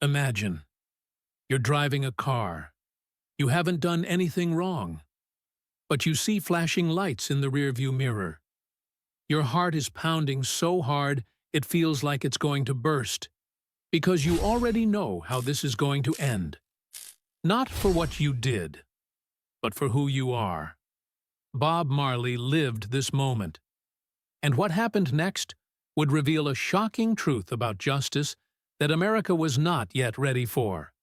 Imagine, you're driving a car. You haven't done anything wrong, but you see flashing lights in the rearview mirror. Your heart is pounding so hard it feels like it's going to burst, because you already know how this is going to end. Not for what you did, but for who you are. Bob Marley lived this moment, and what happened next would reveal a shocking truth about justice that America was not yet ready for.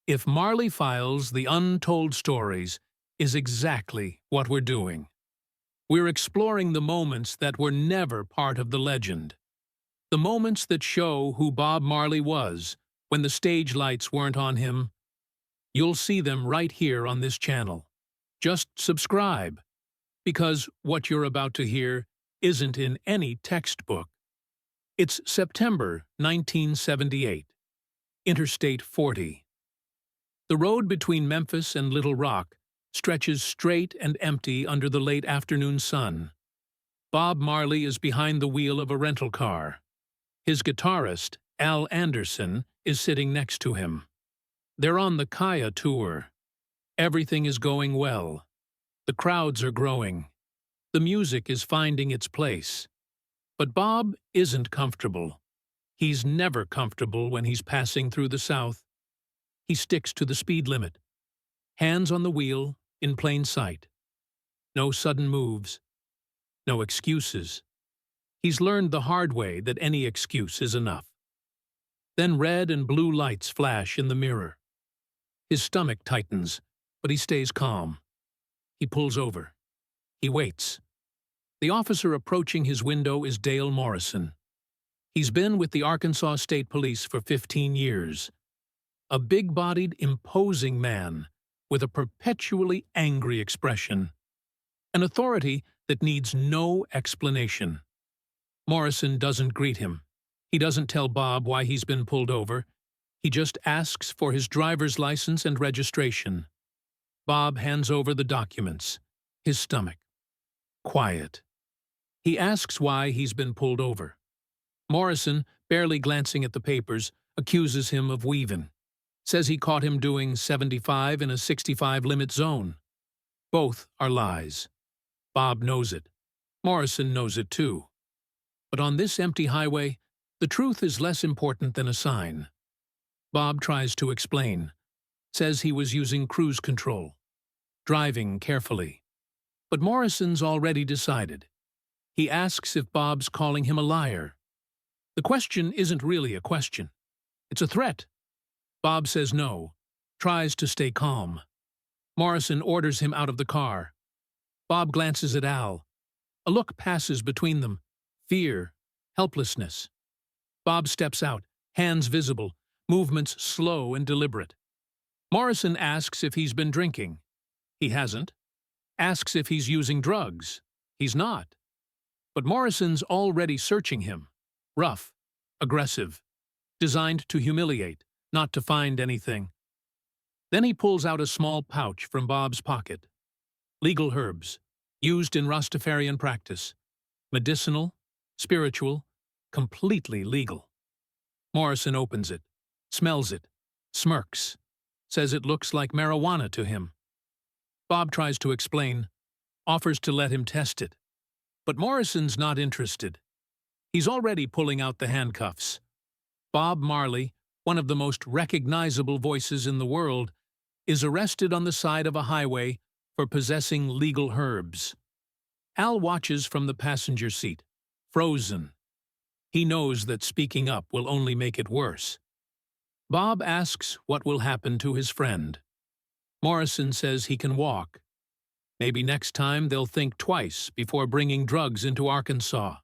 If Marley Files, the Untold Stories, is exactly what we're doing. We're exploring the moments that were never part of the legend. The moments that show who Bob Marley was when the stage lights weren't on him. You'll see them right here on this channel. Just subscribe, because what you're about to hear isn't in any textbook. It's September 1978. Interstate 40. The road between Memphis and Little Rock stretches straight and empty under the late afternoon sun. Bob Marley is behind the wheel of a rental car. His guitarist, Al Anderson, is sitting next to him. They're on the Kaya tour. Everything is going well. The crowds are growing. The music is finding its place. But Bob isn't comfortable. He's never comfortable when he's passing through the South. He sticks to the speed limit. Hands on the wheel, in plain sight. No sudden moves. No excuses. He's learned the hard way that any excuse is enough. Then red and blue lights flash in the mirror. His stomach tightens, but he stays calm. He pulls over. He waits. The officer approaching his window is Dale Morrison. He's been with the Arkansas State Police for 15 years. A big-bodied, imposing man with a perpetually angry expression. An authority that needs no explanation. Morrison doesn't greet him. He doesn't tell Bob why he's been pulled over. He just asks for his driver's license and registration. Bob hands over the documents. His stomach. Quiet. He asks why he's been pulled over. Morrison, barely glancing at the papers, accuses him of weaving. Says he caught him doing 75 in a 65 limit zone. Both are lies. Bob knows it. Morrison knows it too. But on this empty highway, the truth is less important than a sign. Bob tries to explain. Says he was using cruise control. Driving carefully. But Morrison's already decided. He asks if Bob's calling him a liar. The question isn't really a question. It's a threat. Bob says no, tries to stay calm. Morrison orders him out of the car. Bob glances at Al. A look passes between them. Fear, helplessness. Bob steps out, hands visible, movements slow and deliberate. Morrison asks if he's been drinking. He hasn't. Asks if he's using drugs. He's not. But Morrison's already searching him. Rough, aggressive, designed to humiliate, not to find anything. Then he pulls out a small pouch from Bob's pocket. Legal herbs, used in Rastafarian practice. Medicinal, spiritual, completely legal. Morrison opens it, smells it, smirks, says it looks like marijuana to him. Bob tries to explain, offers to let him test it. But Morrison's not interested. He's already pulling out the handcuffs. Bob Marley, one of the most recognizable voices in the world, is arrested on the side of a highway for possessing legal herbs. Al watches from the passenger seat, frozen. He knows that speaking up will only make it worse. Bob asks what will happen to his friend. Morrison says he can walk. Maybe next time they'll think twice before bringing drugs into Arkansas.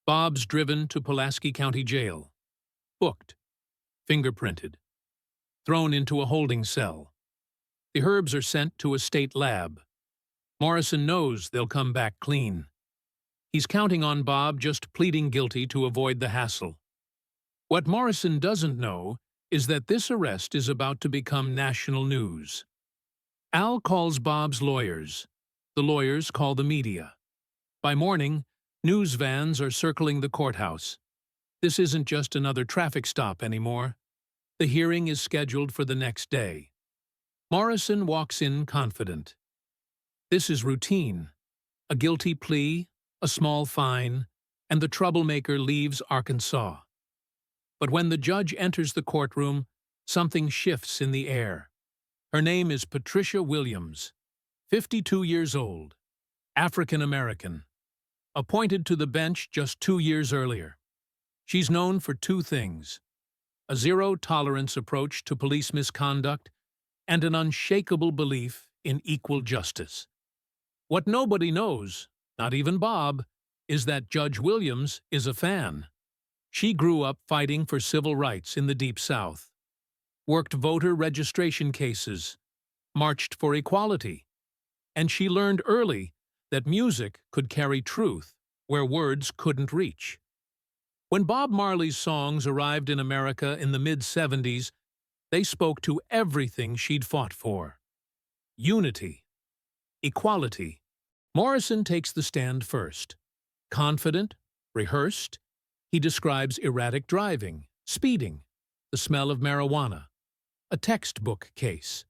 Bob's driven to Pulaski County Jail. Booked. Fingerprinted. Thrown into a holding cell. The herbs are sent to a state lab. Morrison knows they'll come back clean. He's counting on Bob just pleading guilty to avoid the hassle. What Morrison doesn't know is that this arrest is about to become national news. Al calls Bob's lawyers. The lawyers call the media. By morning, news vans are circling the courthouse. This isn't just another traffic stop anymore. The hearing is scheduled for the next day. Morrison walks in confident. This is routine. A guilty plea, a small fine, and the troublemaker leaves Arkansas. But when the judge enters the courtroom, something shifts in the air. Her name is Patricia Williams, 52 years old, African American, appointed to the bench just 2 years earlier. She's known for two things: a zero-tolerance approach to police misconduct and an unshakable belief in equal justice. What nobody knows, not even Bob, is that Judge Williams is a fan. She grew up fighting for civil rights in the Deep South, worked voter registration cases, marched for equality, and she learned early that music could carry truth where words couldn't reach. When Bob Marley's songs arrived in America in the mid-70s, they spoke to everything she'd fought for: unity, equality. Morrison takes the stand first. Confident, rehearsed, he describes erratic driving, speeding, the smell of marijuana, a textbook case.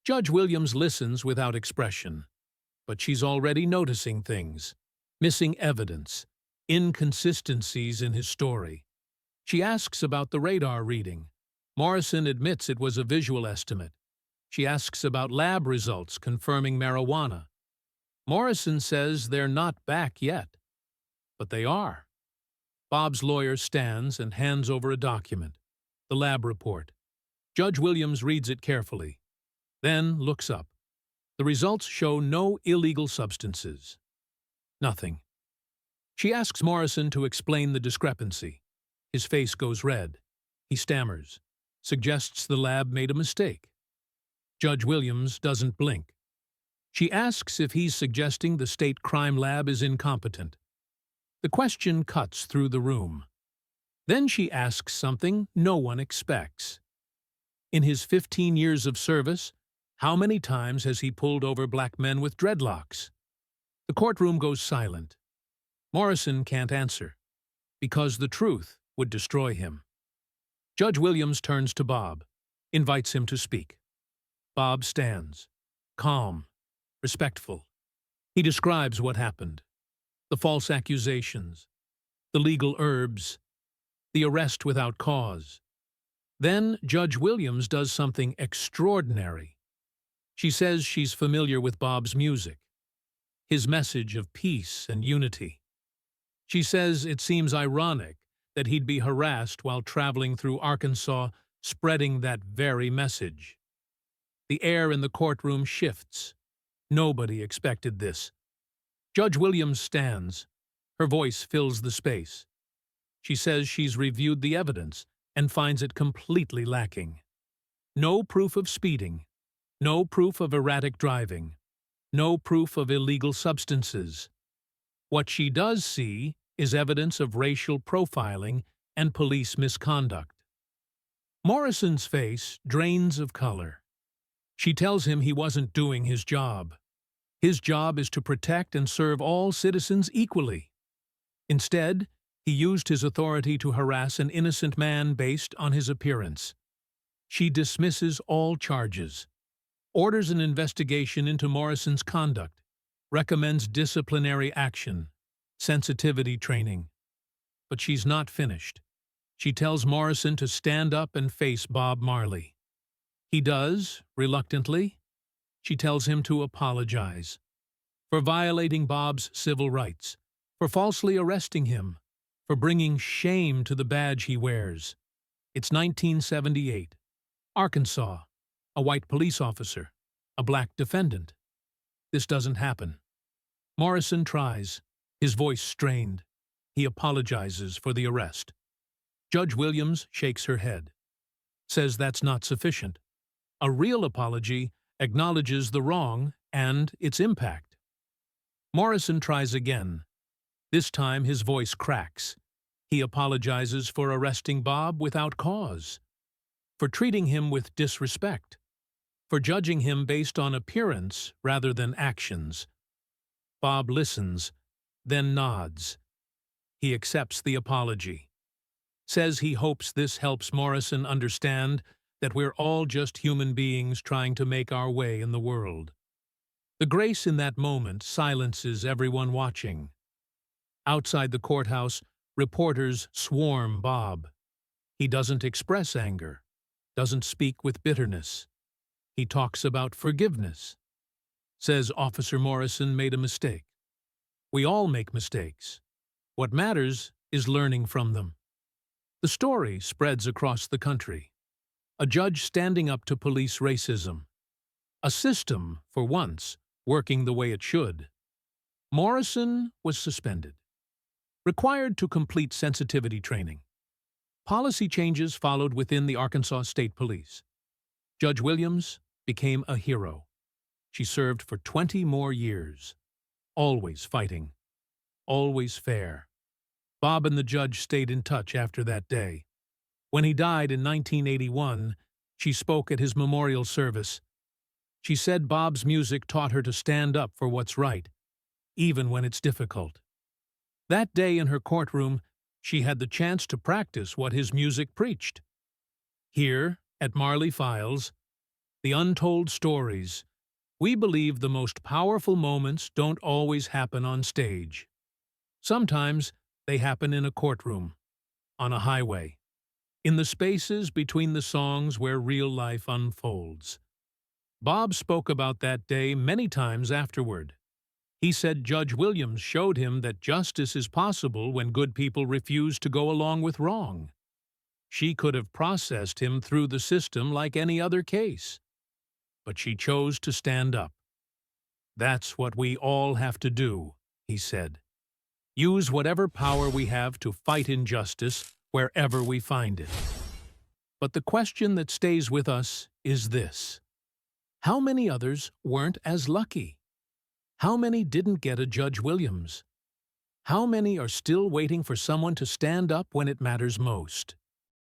Judge Williams listens without expression, but she's already noticing things: missing evidence, inconsistencies in his story. She asks about the radar reading. Morrison admits it was a visual estimate. She asks about lab results confirming marijuana. Morrison says they're not back yet, but they are. Bob's lawyer stands and hands over a document, the lab report. Judge Williams reads it carefully, then looks up. The results show no illegal substances. Nothing. She asks Morrison to explain the discrepancy. His face goes red. He stammers, suggests the lab made a mistake. Judge Williams doesn't blink. She asks if he's suggesting the state crime lab is incompetent. The question cuts through the room. Then she asks something no one expects. In his 15 years of service, how many times has he pulled over black men with dreadlocks? The courtroom goes silent. Morrison can't answer, because the truth would destroy him. Judge Williams turns to Bob, invites him to speak. Bob stands, calm, respectful. He describes what happened: the false accusations, the legal herbs, the arrest without cause. Then Judge Williams does something extraordinary. She says she's familiar with Bob's music, his message of peace and unity. She says it seems ironic that he'd be harassed while traveling through Arkansas, spreading that very message. The air in the courtroom shifts. Nobody expected this. Judge Williams stands. Her voice fills the space. She says she's reviewed the evidence and finds it completely lacking. No proof of speeding, no proof of erratic driving, no proof of illegal substances. What she does see is evidence of racial profiling and police misconduct. Morrison's face drains of color. She tells him he wasn't doing his job. His job is to protect and serve all citizens equally. Instead, he used his authority to harass an innocent man based on his appearance. She dismisses all charges, orders an investigation into Morrison's conduct, recommends disciplinary action, sensitivity training. But she's not finished. She tells Morrison to stand up and face Bob Marley. He does, reluctantly. She tells him to apologize for violating Bob's civil rights, for falsely arresting him, for bringing shame to the badge he wears. It's 1978. Arkansas. A white police officer. A black defendant. This doesn't happen. Morrison tries, his voice strained. He apologizes for the arrest. Judge Williams shakes her head, says that's not sufficient. A real apology acknowledges the wrong and its impact. Morrison tries again. This time his voice cracks. He apologizes for arresting Bob without cause, for treating him with disrespect, for judging him based on appearance rather than actions. Bob listens, then nods. He accepts the apology. says he hopes this helps Morrison understand that we're all just human beings trying to make our way in the world. The grace in that moment silences everyone watching. Outside the courthouse, reporters swarm Bob. He doesn't express anger, doesn't speak with bitterness. He talks about forgiveness. Says Officer Morrison made a mistake. We all make mistakes. What matters is learning from them. The story spreads across the country. A judge standing up to police racism. A system, for once, working the way it should. Morrison was suspended. Required to complete sensitivity training. Policy changes followed within the Arkansas State Police. Judge Williams became a hero. She served for 20 more years. Always fighting. Always fair. Bob and the judge stayed in touch after that day. When he died in 1981, she spoke at his memorial service. She said Bob's music taught her to stand up for what's right, even when it's difficult. That day in her courtroom, she had the chance to practice what his music preached. Here, at Marley Files, the untold stories, we believe the most powerful moments don't always happen on stage. Sometimes they happen in a courtroom, on a highway, in the spaces between the songs where real life unfolds. Bob spoke about that day many times afterward. He said Judge Williams showed him that justice is possible when good people refuse to go along with wrong. She could have processed him through the system like any other case. But she chose to stand up. That's what we all have to do, he said. Use whatever power we have to fight injustice wherever we find it. But the question that stays with us is this. How many others weren't as lucky? How many didn't get a Judge Williams? How many are still waiting for someone to stand up when it matters most?